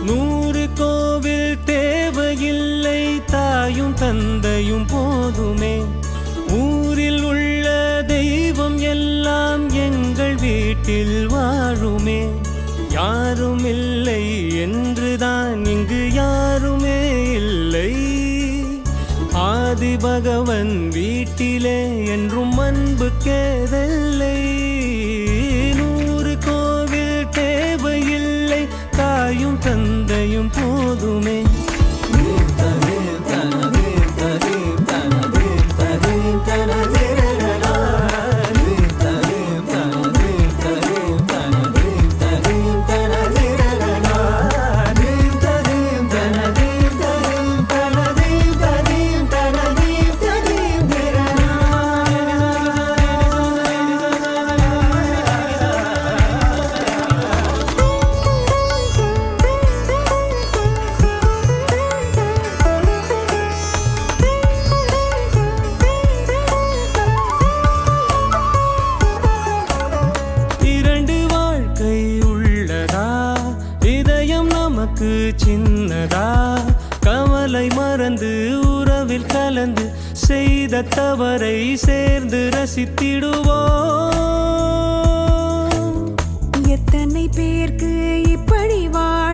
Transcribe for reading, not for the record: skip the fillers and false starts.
100 கோவில் தேவையில்லை, தாயும் தந்தையும் போதுமே. ஊரில் உள்ள தெய்வம் எல்லாம் எங்கள் வீட்டில் வாழுமே. யாரும் இல்லை என்றுதான் இங்கு யாருமே இல்லை. ஆதி பகவன் வீட்டிலே என்றும் அன்பு கேதல்லை. 100 கோவில் தேவையில்லை, தாயும் தந்தையும் போதுமே. சின்னதா கவலை மறந்து உறவில் கலந்து செய்த தவறை சேர்ந்து ரசித்திடுவோம். எத்தனை பேருக்கு இப்படி